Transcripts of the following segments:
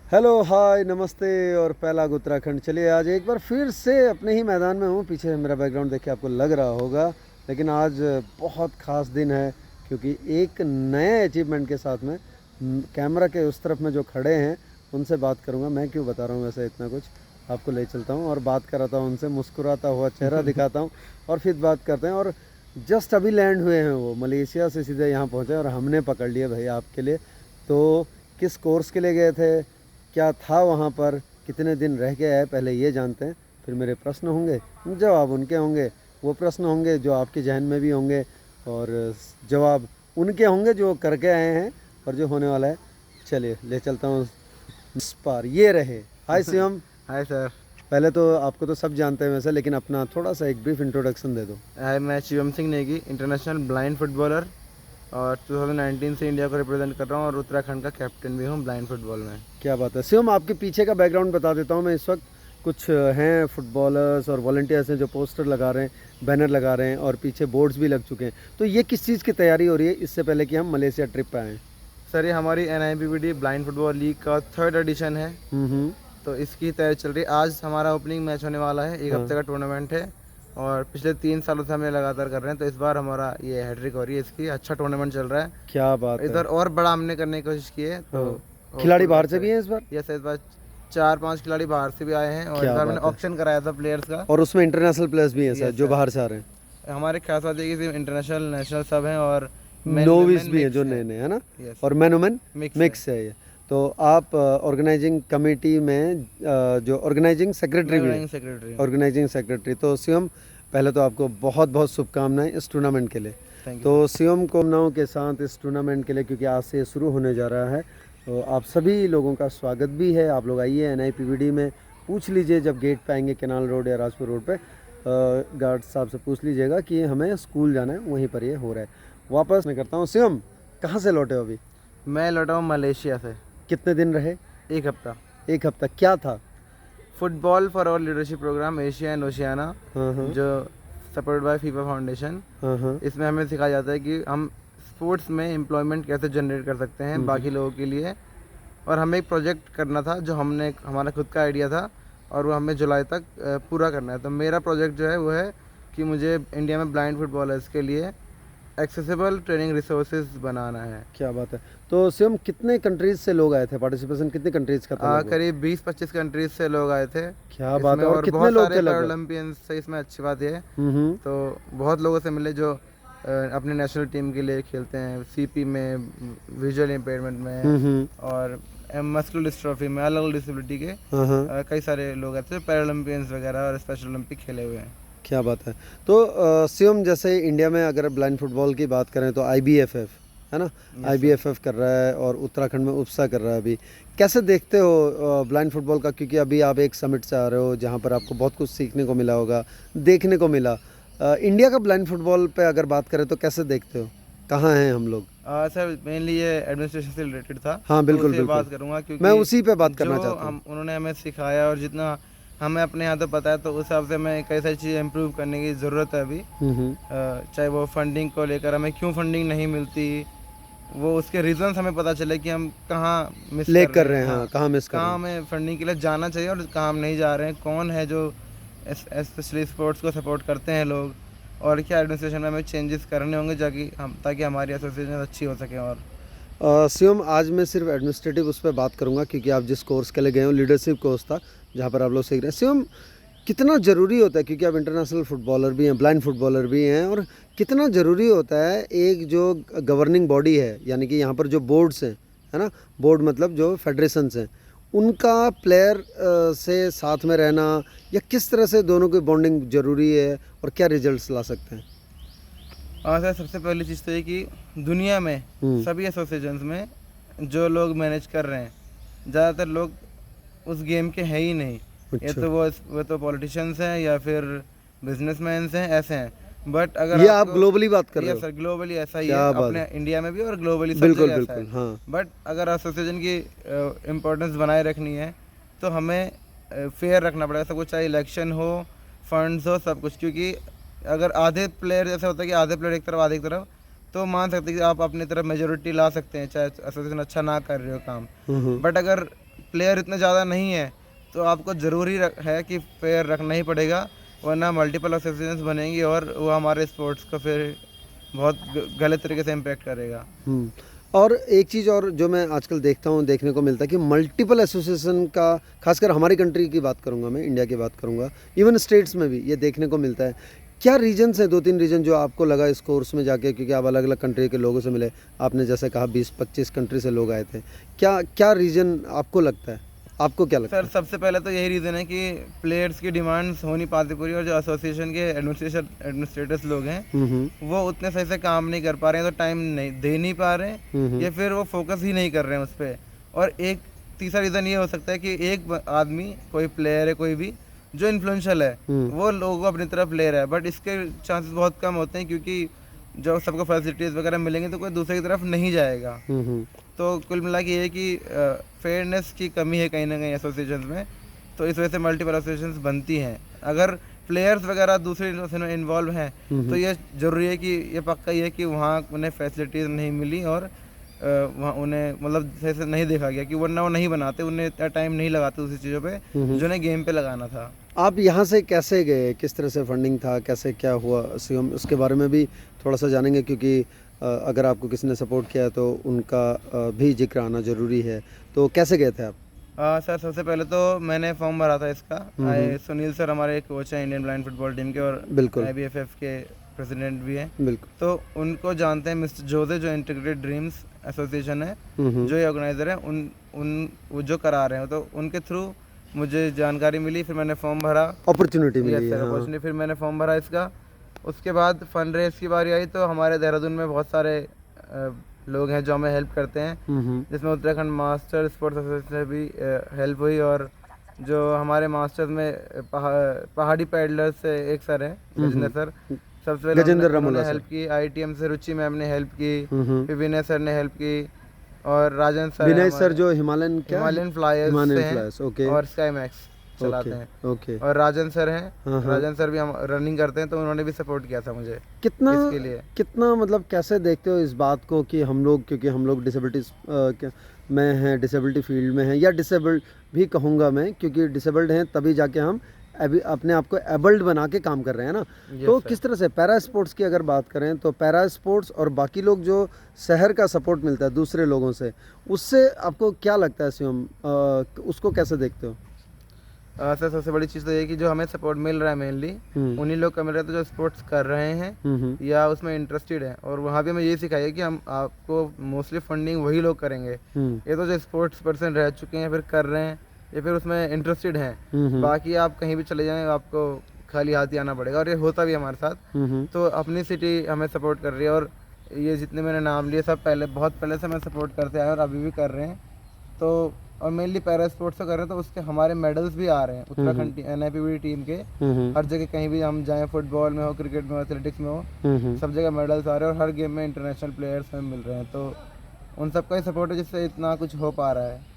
Hello hi नमस्ते और पहलाग उत्तराखंड। चलिए आज एक बार फिर से अपने ही मैदान में हूँ। पीछे मेरा बैकग्राउंड देख के आपको लग रहा होगा, लेकिन आज बहुत ख़ास दिन है क्योंकि एक नए अचीवमेंट के साथ में कैमरा के उस तरफ में जो खड़े हैं उनसे बात करूँगा। मैं क्यों बता रहा हूँ वैसे इतना कुछ, आपको ले चलता हूँ और बात कराता हूँ उनसे, मुस्कुराता हुआ चेहरा दिखाता हूँ और फिर बात करते हैं। और जस्ट अभी लैंड हुए हैं, वो मलेशिया से सीधे यहाँ पहुँचे और हमने पकड़ लिया भाई आपके लिए। तो किस कोर्स के लिए गए थे, क्या था वहाँ पर, कितने दिन रह के आए, पहले ये जानते हैं। फिर मेरे प्रश्न होंगे, जवाब उनके होंगे। वो प्रश्न होंगे जो आपके जहन में भी होंगे और जवाब उनके होंगे जो करके आए हैं और जो होने वाला है। चलिए ले चलता हूँ इस पार। ये रहे। हाय शिवम। Hi sir. पहले तो आपको तो सब जानते हैं वैसे, लेकिन अपना थोड़ा सा एक ब्रीफ इंट्रोडक्शन दे दो। हाय, मैं Shivam Singh Negi, international blind footballer और 2019 से इंडिया को रिप्रेजेंट कर रहा हूँ और उत्तराखंड का कैप्टन भी हूँ ब्लाइंड फुटबॉल में। क्या बात है शिवम, आपके पीछे का बैकग्राउंड बता देता हूँ मैं। इस वक्त कुछ हैं फुटबॉलर्स और वॉलंटियर्स हैं जो पोस्टर लगा रहे हैं, बैनर लगा रहे हैं और पीछे बोर्ड्स भी लग चुके हैं। तो ये किस चीज़ की तैयारी हो रही है इससे पहले कि हम मलेशिया ट्रिप पे आएँ? सर, ये हमारी NIPBD ब्लाइंड फुटबॉल लीग का 3rd एडिशन है। तो इसकी तैयारी चल रही है। आज हमारा ओपनिंग मैच होने वाला है। एक हफ्ते का टूर्नामेंट है और पिछले 3 सालों से हम लगातार कर रहे हैं। तो इस बार हमारा ये हैट्रिक हो रही है, इसकी अच्छा टूर्नामेंट चल रहा है। क्या बात है। इधर और बड़ा हमने करने की कोशिश की है। तो खिलाड़ी बाहर से भी हैं इस बार? यस, इस बार 4-5 खिलाड़ी बाहर से भी आए हैं और इस बार मैंने ऑक्शन कराया था प्लेयर्स का। और उसमें इंटरनेशनल प्लेयर्स भी हैं सर, जो बाहर से आ रहे हैं? हमारे खास बात है कि इंटरनेशनल नेशनल सब हैं और नोविस भी हैं जो नए नए, है ना? और मैन वुमेन मिक्स है ये। तो आप ऑर्गेनाइजिंग कमेटी में जो ऑर्गेनाइजिंग सेक्रेटरी भी हैं, ऑर्गेनाइजिंग सेक्रेटरी। तो शिवम, पहले तो आपको बहुत बहुत शुभकामनाएं इस टूर्नामेंट के लिए। तो शिवम को कामनाओं के साथ इस टूर्नामेंट के लिए, क्योंकि आज से शुरू होने जा रहा है, तो आप सभी लोगों का स्वागत भी है। आप लोग आइए NIPBD में, पूछ लीजिए जब गेट पे आएंगे केनाल रोड या राजपुर रोड पे, गार्ड साहब से पूछ लीजिएगा कि हमें स्कूल जाना है, वहीं पर ये हो रहा है। वापस मैं करता हूँ। शिवम, कहाँ से लौटे हो अभी? मैं लौटा हूँ मलेशिया से। कितने दिन रहे? 1 हफ्ता। 1 हफ्ता। क्या था? Football for all leadership programme Asia and Oceania, जो सपोर्टेड बाय फीफा फाउंडेशन। इसमें हमें सिखाया जाता है कि हम स्पोर्ट्स में एम्प्लॉयमेंट कैसे जनरेट कर सकते हैं बाकी लोगों के लिए। और हमें एक प्रोजेक्ट करना था जो हमारा खुद का आइडिया था और वो हमें जुलाई तक पूरा करना है। तो मेरा प्रोजेक्ट जो है वो है कि मुझे इंडिया में ब्लाइंड फुटबॉलर्स के लिए एक्सेसिबल ट्रेनिंग रिसोर्सेज बनाना है। क्या बात है। तो शिवम, कितने कंट्रीज से लोग आए थे? पार्टिसिपेशन कितने कंट्रीज का था? करीब 20-25 कंट्रीज से लोग आए थे। क्या बात है। और कितने बहुत लोग सारे थे लगभग? पैरालंपियंस से, इसमें अच्छी बात ये है। तो बहुत लोगों से मिले जो अपने नेशनल टीम के लिए खेलते हैं, CP में, विजुअल इम्पेयरमेंट में और मस्कुलर डिस्ट्रॉफी में, अलग अलग डिसेबिलिटी के कई सारे लोग आए थे, पैरालंपियंस वगैरह और स्पेशल ओलंपिक खेले हुए हैं। क्या बात है। तो शिवम, जैसे इंडिया में अगर ब्लाइंड फुटबॉल की बात करें तो IBFF है ना, IBFF कर रहा है और उत्तराखंड में UPSA कर रहा है। अभी कैसे देखते हो ब्लाइंड फुटबॉल का? क्योंकि अभी आप एक समिट से आ रहे हो जहाँ पर आपको बहुत कुछ सीखने को मिला होगा, देखने को मिला। इंडिया का ब्लाइंड फुटबॉल पे अगर बात करें तो कैसे देखते हो, कहाँ हैं हम लोग? सर, मेनली ये एडमिनिस्ट्रेशन से रिलेटेड था। हाँ बिल्कुल तो बिल्कुल, बात करूँगा क्योंकि मैं उसी पे बात करना चाहता हूँ। उन्होंने हमें सिखाया और जितना हमें अपने यहाँ तो पता है, तो उस हिसाब से हमें कई सारी चीज़ें इम्प्रूव करने की ज़रूरत है अभी। चाहे वो फंडिंग को लेकर, हमें क्यों फंडिंग नहीं मिलती, वो उसके रीजंस हमें पता चले कि हम कहाँ मिस कर रहे हैं। हाँ, कहाँ मिस कर रहे हैं, कहाँ हमें फंडिंग के लिए जाना चाहिए और कहाँ हम नहीं जा रहे हैं, कौन है जो स्पेशली स्पोर्ट्स को सपोर्ट करते हैं लोग, और क्या एडमिनिस्ट्रेशन में हमें चेंजेस करने होंगे ताकि हमारी एसोसिएशन अच्छी हो सके। और शिवम, आज मैं सिर्फ एडमिनिस्ट्रेटिव उस पर बात करूंगा क्योंकि आप जिस कोर्स के लिए गए हो, लीडरशिप कोर्स था जहाँ पर आप लोग सीख रहे हैं। शिवम, कितना ज़रूरी होता है, क्योंकि आप इंटरनेशनल फुटबॉलर भी हैं, ब्लाइंड फुटबॉलर भी हैं, और कितना ज़रूरी होता है एक जो गवर्निंग बॉडी है, यानी कि यहाँ पर जो बोर्ड्स हैं, है ना, बोर्ड मतलब जो फेडरेशंस हैं, उनका प्लेयर से साथ में रहना, या किस तरह से दोनों की बॉन्डिंग ज़रूरी है और क्या रिजल्ट्स ला सकते हैं? हाँ सर, सबसे पहली चीज़ तो ये कि दुनिया में सभी एसोसिएशंस में जो लोग मैनेज कर रहे हैं, ज़्यादातर लोग उस गेम के हैं ही नहीं। ये तो वो तो पॉलिटिशियंस हैं या फिर बिजनेसमैन हैं, ऐसे हैं। बट अगर ये आप ग्लोबली बात कर रहे हो? सर, ग्लोबली ऐसा ही है, अपने इंडिया में भी और ग्लोबली सब बिल्कुल जगह बिल्कुल, ऐसा है। हाँ। बट अगर एसोसिएशन की इम्पोर्टेंस बनाए रखनी है तो हमें फेयर रखना पड़ेगा सब कुछ, चाहे इलेक्शन हो, फंड्स हो, सब कुछ। क्योंकि अगर आधे प्लेयर, जैसा होता है कि आधे प्लेयर एक तरफ आधे एक तरफ, तो मान सकते हैं कि आप अपनी तरफ मेजोरिटी ला सकते हैं चाहे एसोसिएशन अच्छा ना कर रहे हो काम। बट अगर प्लेयर इतने ज़्यादा नहीं है तो आपको ज़रूरी है कि प्लेयर रखना ही पड़ेगा, वरना मल्टीपल एसोसिएशंस बनेंगी और वो हमारे स्पोर्ट्स को फिर बहुत गलत तरीके से इम्पेक्ट करेगा। और एक चीज़ और जो मैं आजकल देखता हूँ, देखने को मिलता है कि मल्टीपल एसोसिएशन का, खासकर हमारी कंट्री की बात करूँगा मैं, इंडिया की बात करूँगा, इवन स्टेट्स में भी ये देखने को मिलता है। क्या रीजन्स है, 2-3 रीजन जो आपको लगा इस कोर्स में जाके, क्योंकि आप अलग अलग कंट्री के लोगों से मिले, आपने जैसे कहा 20-25 कंट्री से लोग आए थे, क्या क्या रीज़न आपको लगता है, आपको क्या लगता सर सबसे पहले तो यही रीज़न है कि प्लेयर्स की डिमांड्स हो नहीं पाती पूरी, और जो एसोसिएशन के एडमिनिस्ट्रेटर्स लोग हैं वो उतने सही से काम नहीं कर पा रहे हैं, तो टाइम नहीं दे नहीं पा रहे हैं, या फिर वो फोकस ही नहीं कर रहे हैं उस पर। और एक तीसरा रीज़न ये हो सकता है कि एक आदमी, कोई प्लेयर है कोई भी जो इन्फ्लुएंशियल है, वो लोगों को अपनी तरफ ले रहा है, बट इसके चांसेस बहुत कम होते हैं, क्योंकि जब सबको फैसिलिटीज़ वगैरह मिलेंगी तो कोई दूसरे की तरफ नहीं जाएगा। तो कुल मिला के ये है कि फेयरनेस की कमी है कहीं ना कहीं एसोसिएशंस में, तो इस वजह से मल्टीपल एसोसिएशंस बनती हैं। अगर प्लेयर्स वगैरह दूसरे में इन्वॉल्व हैं तो ये ज़रूरी है कि ये पक्का ये है कि वहाँ उन्हें फैसिलिटीज़ नहीं मिली और वहाँ उन्हें मतलब सही से नहीं देखा गया, कि वरना वो नहीं बनाते, उन्हें इतना टाइम नहीं लगाते उसी चीज़ों पे जो उन्हें गेम पे लगाना था। आप यहाँ से कैसे गए, किस तरह से फंडिंग था, कैसे क्या हुआ, हम उसके बारे में भी थोड़ा सा जानेंगे, क्योंकि अगर आपको किसी ने सपोर्ट किया तो उनका भी जिक्र आना ज़रूरी है। तो कैसे गए थे आप? सर सबसे पहले तो मैंने फॉर्म भरा था इसका। सुनील सर हमारे कोच हैं इंडियन ब्लाइंड फुटबॉल टीम के, और बिल्कुल IBFF के प्रेसिडेंट भी हैं। बिल्कुल। तो उनको जानते हैं, मिस्टर जोसे जो इंटीग्रेटेड ड्रीम्स एसोसिएशन है, जो ये ऑर्गेनाइजर है, उन वो जो करा रहे हैं, तो उनके थ्रू मुझे जानकारी मिली, फिर मैंने फॉर्म भरा, अपॉर्चुनिटी मिली। अपॉर्चुनिटी, फिर मैंने फॉर्म भरा इसका। उसके बाद फंड रेज की बारी आई, तो हमारे देहरादून में बहुत सारे लोग हैं जो हमें हेल्प करते हैं, जिसमें उत्तराखंड मास्टर स्पोर्ट्स एसोसिएशन से भी हेल्प हुई, और जो हमारे मास्टर्स में पहाड़ी पैडलर्स से एक सर हैं गजेंद्र सर, सबसे पहले उन्होंने हेल्प की। ITM से रुचि मैम ने हेल्प की, फिर विनय सर ने हेल्प की, और राजन सर, विनय सर जो हिमालयन फ्लायर्स हैं और स्काई मैक्स चलाते हैं, और राजन सर हैं, राजन सर भी हम रनिंग करते हैं, तो उन्होंने भी सपोर्ट किया था मुझे इसके लिए। कितना मतलब कैसे देखते हो इस बात को कि हम लोग, क्योंकि हम लोग डिसेबिलिटीज में हैं, डिसेबिलिटी फील्ड में हैं, या डिसेबल्ड भी कहूँगा मैं, क्योंकि डिसेबल्ड हैं तभी जाके हम अभी अपने आप को एबल्ड बना के काम कर रहे हैं ना। तो किस तरह से पैरा स्पोर्ट्स की अगर बात करें, तो पैरा स्पोर्ट्स और बाकी लोग जो शहर का सपोर्ट मिलता है दूसरे लोगों से, उससे आपको क्या लगता है शिवम, उसको कैसे देखते हो? सर सबसे बड़ी चीज़ तो ये कि जो हमें सपोर्ट मिल रहा है मेनली उन्हीं लोग का मिल रहा है, तो जो स्पोर्ट्स कर रहे हैं या उसमें इंटरेस्टेड है, और वहाँ भी हमें ये सिखाया कि हम आपको मोस्टली फंडिंग वही लोग करेंगे, ये तो जो स्पोर्ट्स पर्सन रह चुके हैं, फिर कर रहे हैं, या फिर उसमें इंटरेस्टेड हैं। बाकी आप कहीं भी चले जाएं, आपको खाली हाथ ही आना पड़ेगा, और ये होता भी हमारे साथ। तो अपनी सिटी हमें सपोर्ट कर रही है, और ये जितने मैंने नाम लिए सब बहुत पहले से हमें सपोर्ट करते आए और अभी भी कर रहे हैं। तो और मेनली पैरा स्पोर्ट्स से कर रहे हैं, तो उसके हमारे मेडल्स भी आ रहे हैं उत्तराखंड NIPBD टीम के। हर जगह कहीं भी हम जाएं, फुटबॉल में हो, क्रिकेट में हो, एथलेटिक्स में हो, सब जगह मेडल्स आ रहे हैं, और हर गेम में इंटरनेशनल प्लेयर्स हमें मिल रहे हैं, तो उन सबका ही सपोर्ट है जिससे इतना कुछ हो पा रहा है।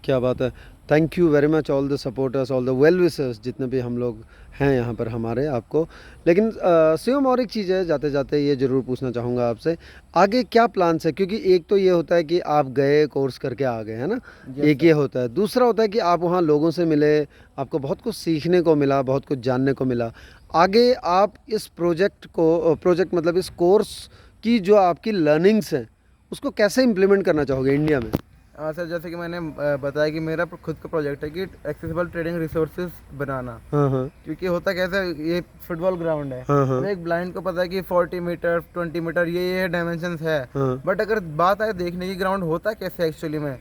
क्या बात है। Thank you very much all the supporters, all the well wishers, जितने भी हम लोग हैं यहाँ पर हमारे आपको। लेकिन शिवम, और एक चीज़ है, जाते जाते ये ज़रूर पूछना चाहूँगा आपसे, आगे क्या प्लान्स है? क्योंकि एक तो ये होता है कि आप गए, कोर्स करके आ गए, है ना, एक ये होता है। दूसरा होता है कि आप वहाँ लोगों से मिले, आपको बहुत कुछ सीखने को मिला, बहुत कुछ जानने को मिला। आगे आप इस प्रोजेक्ट मतलब इस कोर्स की जो आपकी लर्निंग्स हैं, उसको कैसे इम्प्लीमेंट करना चाहोगे इंडिया में? सर जैसे कि मैंने बताया कि मेरा खुद का प्रोजेक्ट है कि एक्सेसिबल ट्रेडिंग रिसोर्सेज बनाना। क्योंकि होता कैसे, ये फुटबॉल ग्राउंड है, तो एक ब्लाइंड को पता है कि 40 मीटर 20 मीटर ये डायमेंशंस है, बट अगर बात आए देखने की ग्राउंड होता कैसे एक्चुअली में,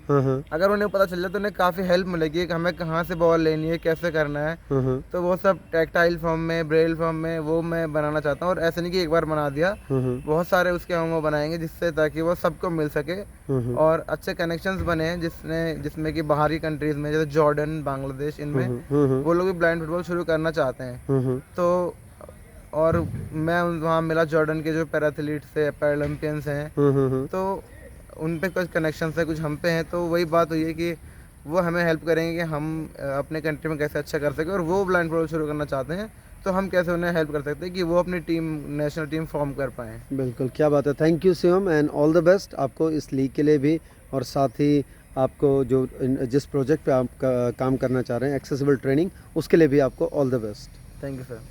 अगर उन्हें पता चल जाए तो उन्हें काफ़ी हेल्प मिलेगी कि हमें कहाँ से बॉल लेनी है, कैसे करना है। तो वो सब टेक्टाइल फॉर्म में, ब्रेल फॉर्म में वो मैं बनाना चाहता हूँ, और ऐसे नहीं कि एक बार बना दिया, बहुत सारे उसके हम वो बनाएंगे जिससे ताकि वो सबको मिल सके, और अच्छे कनेक्शंस बने हैं जिसमें कि बाहरी कंट्रीज में जैसे जॉर्डन, बांग्लादेश, इनमें वो लोग भी ब्लाइंड फुटबॉल शुरू करना चाहते हैं। तो और मैं वहाँ मिला जॉर्डन के जो पैराथलीट्स से, पैरालंपियंस हैं, तो उन पे कुछ कनेक्शन है, कुछ हम पे हैं। तो वही बात हुई है कि वो हमें हेल्प करेंगे कि हम अपने कंट्री में कैसे अच्छा कर सकें, और वो ब्लाइंड फुटबॉल शुरू करना चाहते हैं, तो हम कैसे उन्हें हेल्प कर सकते हैं कि वो अपनी टीम, नेशनल टीम फॉर्म कर पाएँ। बिल्कुल, क्या बात है। Thank you Shivam, and all the best आपको इस लीग के लिए भी, और साथ ही आपको जो जिस प्रोजेक्ट पे आप काम करना चाह रहे हैं, एक्सेसिबल ट्रेनिंग, उसके लिए भी आपको all the best. Thank you sir.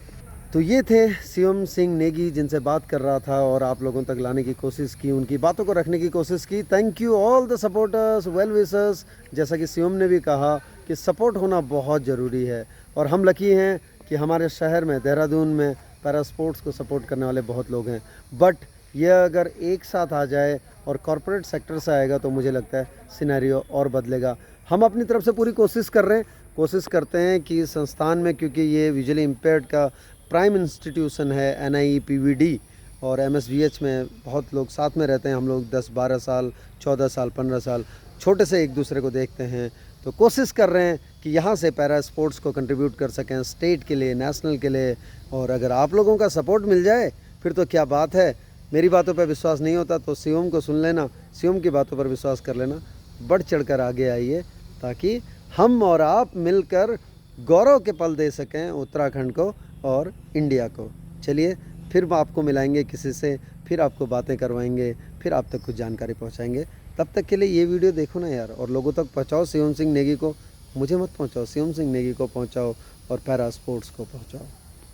तो ये थे शिवम सिंह नेगी जिनसे बात कर रहा था और आप लोगों तक लाने की कोशिश की, उनकी बातों को रखने की कोशिश की। Thank you all the supporters, well wishers. जैसा कि शिवम ने भी कहा कि सपोर्ट होना बहुत ज़रूरी है और हम लकी हैं कि हमारे शहर में, देहरादून में पैरा स्पोर्ट्स को सपोर्ट करने वाले बहुत लोग हैं। बट ये अगर एक साथ आ जाए और कॉरपोरेट सेक्टर से आएगा तो मुझे लगता है सिनेरियो और बदलेगा। हम अपनी तरफ से पूरी कोशिश कर रहे हैं, कोशिश करते हैं कि संस्थान में, क्योंकि ये विजुअली इम्पेयर्ड का प्राइम इंस्टीट्यूशन है, NIE PVD और MSVH में बहुत लोग साथ में रहते हैं। हम लोग 10-12 साल, 14 साल, 15 साल छोटे से एक दूसरे को देखते हैं। तो कोशिश कर रहे हैं कि यहाँ से पैरा स्पोर्ट्स को कंट्रीब्यूट कर सकें स्टेट के लिए, नेशनल के लिए। और अगर आप लोगों का सपोर्ट मिल जाए फिर तो क्या बात है। मेरी बातों पर विश्वास नहीं होता तो शिवम को सुन लेना, शिवम की बातों पर विश्वास कर लेना। बढ़ चढ़कर आगे आइए ताकि हम और आप मिलकर गौरव के पल दे सकें उत्तराखंड को और इंडिया को। चलिए फिर आपको मिलाएंगे किसी से, फिर आपको बातें करवाएंगे, फिर आप तक कुछ जानकारी पहुंचाएंगे। तब तक के लिए ये वीडियो देखो ना यार, और लोगों तक पहुंचाओ। शिवम सिंह नेगी को, मुझे मत पहुंचाओ, शिवम सिंह नेगी को पहुंचाओ और पैरा स्पोर्ट्स को पहुंचाओ।